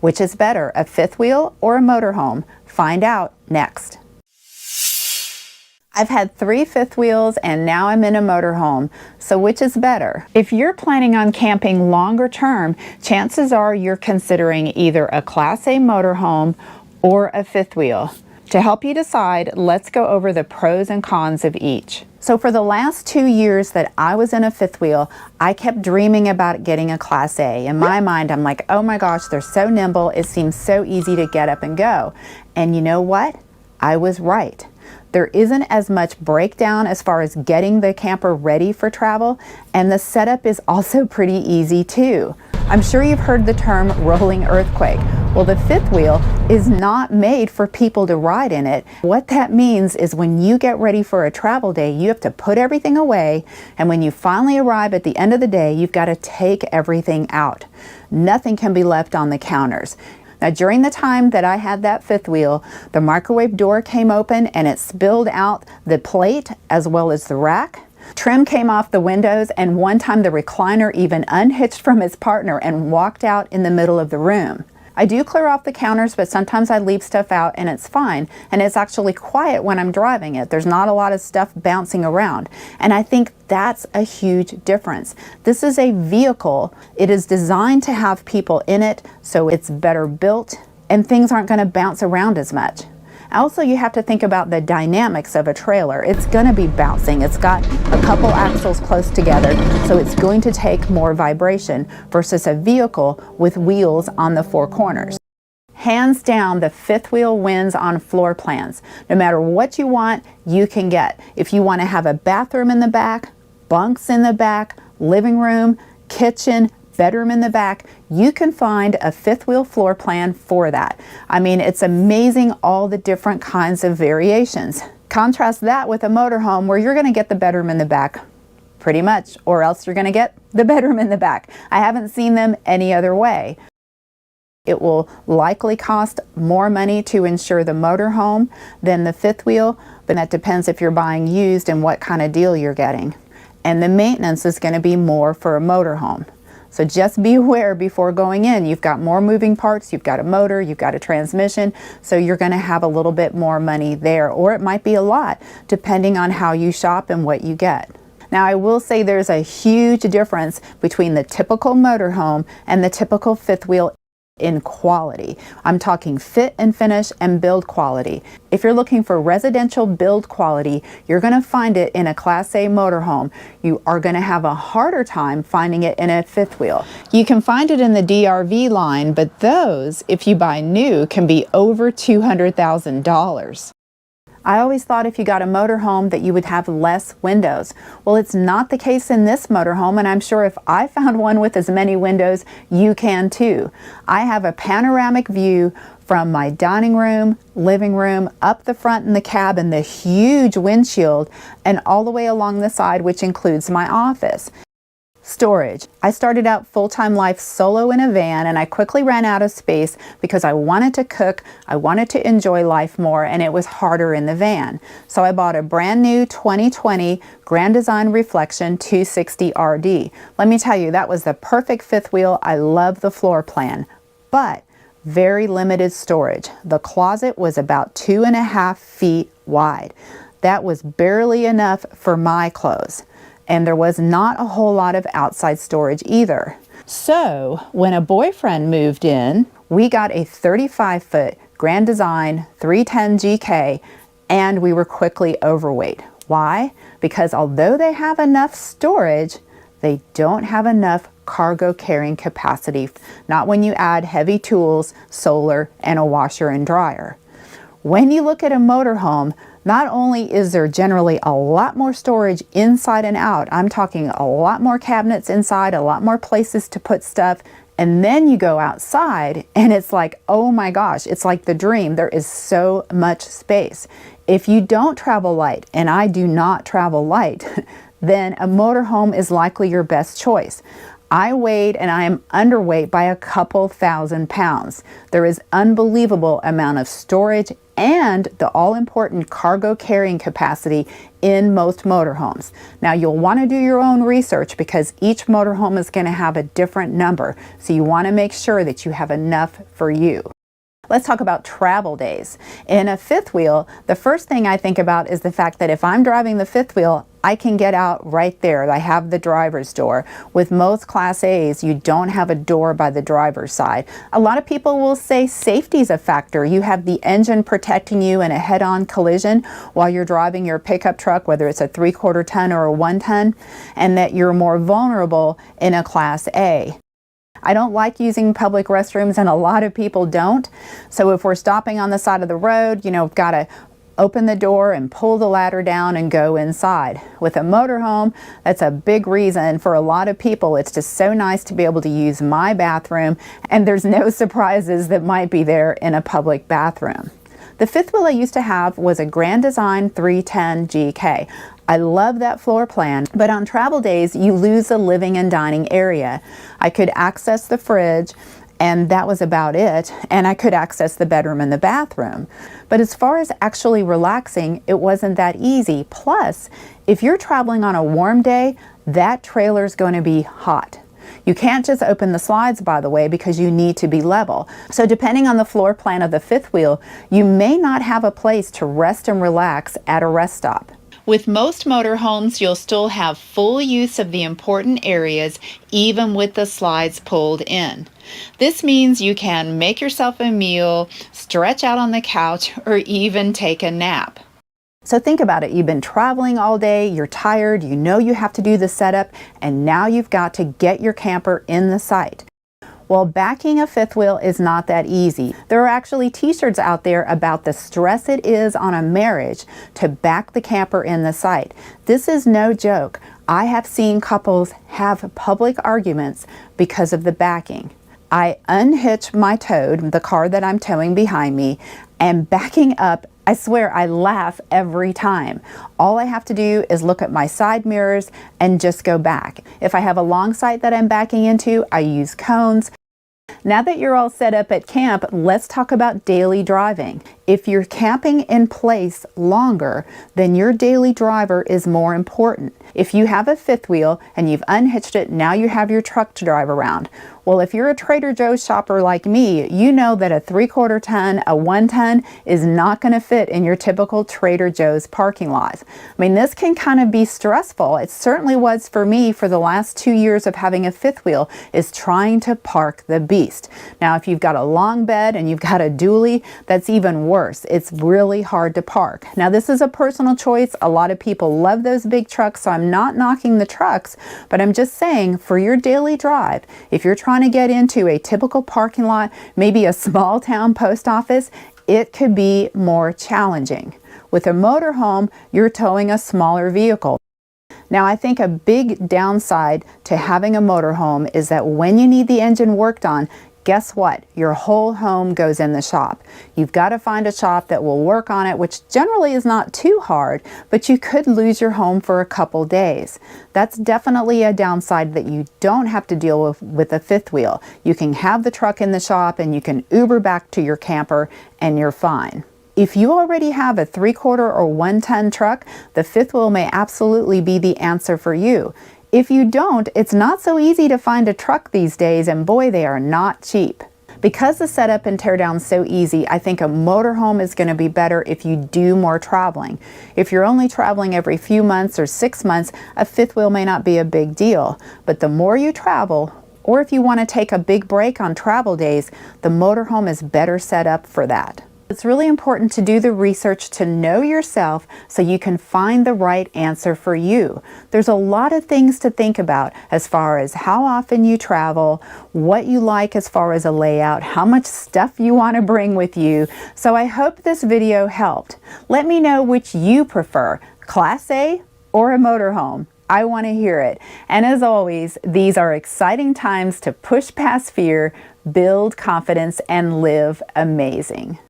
Which is better, a fifth wheel or a motorhome? Find out next. I've had 3 fifth wheels and now I'm in a motorhome. So which is better? If you're planning on camping longer term, chances are you're considering either a Class A motorhome or a fifth wheel. To help you decide, let's go over the pros and cons of each. So for the last 2 years that I was in a fifth wheel, I kept dreaming about getting a Class A. In my mind, I'm like, oh my gosh, they're so nimble. It seems so easy to get up and go. And you know what? I was right. There isn't as much breakdown as far as getting the camper ready for travel, and the setup is also pretty easy too. I'm sure you've heard the term rolling earthquake. Well, the fifth wheel is not made for people to ride in it. What that means is when you get ready for a travel day, you have to put everything away, and when you finally arrive at the end of the day, you've got to take everything out. Nothing can be left on the counters. Now, during the time that I had that fifth wheel, the microwave door came open and it spilled out the plate as well as the rack. Trim came off the windows, and one time the recliner even unhitched from his partner and walked out in the middle of the room. I do clear off the counters, but sometimes I leave stuff out and it's fine. And it's actually quiet when I'm driving it. There's not a lot of stuff bouncing around. And I think that's a huge difference. This is a vehicle. It is designed to have people in it, so it's better built and things aren't going to bounce around as much. Also, you have to think about the dynamics of a trailer. It's going to be bouncing. It's got a couple axles close together, so it's going to take more vibration versus a vehicle with wheels on the 4 corners. Hands down, the fifth wheel wins on floor plans. No matter what you want, you can get. If you want to have a bathroom in the back, bunks in the back, living room, kitchen, bedroom in the back, you can find a fifth wheel floor plan for that. I mean, it's amazing all the different kinds of variations. Contrast that with a motorhome where you're going to get the bedroom in the back pretty much, or else you're going to get the bedroom in the back. I haven't seen them any other way. It will likely cost more money to insure the motorhome than the fifth wheel, but that depends if you're buying used and what kind of deal you're getting. And the maintenance is going to be more for a motorhome. So just be aware before going in. You've got more moving parts, you've got a motor, you've got a transmission, so you're going to have a little bit more money there, or it might be a lot, depending on how you shop and what you get. Now, I will say there's a huge difference between the typical motorhome and the typical fifth wheel in quality. I'm talking fit and finish and build quality. If you're looking for residential build quality, you're going to find it in a Class A motorhome. You are going to have a harder time finding it in a fifth wheel. You can find it in the DRV line, but those, if you buy new, can be over $200,000. I always thought if you got a motorhome that you would have less windows. Well, it's not the case in this motorhome, and I'm sure if I found one with as many windows, you can too. I have a panoramic view from my dining room, living room, up the front in the cab, and the huge windshield, and all the way along the side, which includes my office. Storage. I started out full-time life solo in a van, and I quickly ran out of space because I wanted to cook, I wanted to enjoy life more, and it was harder in the van. So I bought a brand new 2020 Grand Design Reflection 260 RD. Let me tell you, that was the perfect fifth wheel. I love the floor plan, but very limited storage. The closet was about 2.5 feet wide. That was barely enough for my clothes. And there was not a whole lot of outside storage either. So when a boyfriend moved in, we got a 35-foot Grand Design 310 GK, and we were quickly overweight. Why? Because although they have enough storage, they don't have enough cargo carrying capacity, not when you add heavy tools, solar, and a washer and dryer. When you look at a motorhome, not only is there generally a lot more storage inside and out, I'm talking a lot more cabinets inside, a lot more places to put stuff, and then you go outside and it's like, oh my gosh, it's like the dream. There is so much space. If you don't travel light, and I do not travel light, then a motorhome is likely your best choice. I weighed and I am underweight by a couple thousand pounds. There is unbelievable amount of storage and the all-important cargo carrying capacity in most motorhomes. Now you'll want to do your own research because each motorhome is going to have a different number, so you want to make sure that you have enough for you. Let's talk about travel days. In a fifth wheel, the first thing I think about is the fact that if I'm driving the fifth wheel, I can get out right there. I have the driver's door. With most Class A's, you don't have a door by the driver's side. A lot of people will say safety is a factor. You have the engine protecting you in a head-on collision while you're driving your pickup truck, whether it's a 3/4 ton or a 1 ton, and that you're more vulnerable in a Class A. I don't like using public restrooms, and a lot of people don't. So if we're stopping on the side of the road, we've got to open the door and pull the ladder down and go inside. With a motorhome, that's a big reason for a lot of people. It's just so nice to be able to use my bathroom, and there's no surprises that might be there in a public bathroom. The fifth wheel I used to have was a Grand Design 310 GK. I love that floor plan, but on travel days, you lose the living and dining area. I could access the fridge, and that was about it, and I could access the bedroom and the bathroom. But as far as actually relaxing, it wasn't that easy. Plus, if you're traveling on a warm day, that trailer's going to be hot. You can't just open the slides, by the way, because you need to be level. So depending on the floor plan of the fifth wheel, you may not have a place to rest and relax at a rest stop. With most motorhomes, you'll still have full use of the important areas, even with the slides pulled in. This means you can make yourself a meal, stretch out on the couch, or even take a nap. So think about it. You've been traveling all day, you're tired, you know you have to do the setup, and now you've got to get your camper in the site. Well, backing a fifth wheel is not that easy. There are actually t-shirts out there about the stress it is on a marriage to back the camper in the site. This is no joke. I have seen couples have public arguments because of the backing. I unhitch my toad, the car that I'm towing behind me, and backing up, I swear I laugh every time. All I have to do is look at my side mirrors and just go back. If I have a long site that I'm backing into, I use cones. Now that you're all set up at camp, let's talk about daily driving. If you're camping in place longer, then your daily driver is more important. If you have a fifth wheel and you've unhitched it, now you have your truck to drive around. Well, if you're a Trader Joe's shopper like me, you know that a 3/4 ton, a 1 ton is not going to fit in your typical Trader Joe's parking lot. I mean, this can kind of be stressful. It certainly was for me for the last 2 years of having a fifth wheel, is trying to park the beast. Now, if you've got a long bed and you've got a dually, that's even worse. It's really hard to park. Now, this is a personal choice. A lot of people love those big trucks, so I'm not knocking the trucks, but I'm just saying for your daily drive, if you're trying to get into a typical parking lot, maybe a small town post office, it could be more challenging. With a motorhome, you're towing a smaller vehicle. Now, I think a big downside to having a motorhome is that when you need the engine worked on, guess what? Your whole home goes in the shop. You've got to find a shop that will work on it, which generally is not too hard, but you could lose your home for a couple days. That's definitely a downside that you don't have to deal with a fifth wheel. You can have the truck in the shop and you can Uber back to your camper and you're fine. If you already have a 3/4 or 1 ton truck, the fifth wheel may absolutely be the answer for you. If you don't, it's not so easy to find a truck these days, and boy, they are not cheap. Because the setup and teardown is so easy, I think a motorhome is going to be better if you do more traveling. If you're only traveling every few months or 6 months, a fifth wheel may not be a big deal. But the more you travel, or if you want to take a big break on travel days, the motorhome is better set up for that. It's really important to do the research to know yourself so you can find the right answer for you. There's a lot of things to think about as far as how often you travel, what you like as far as a layout, how much stuff you want to bring with you. So I hope this video helped. Let me know which you prefer, Class A or a motorhome. I want to hear it. And as always, these are exciting times to push past fear, build confidence, and live amazing.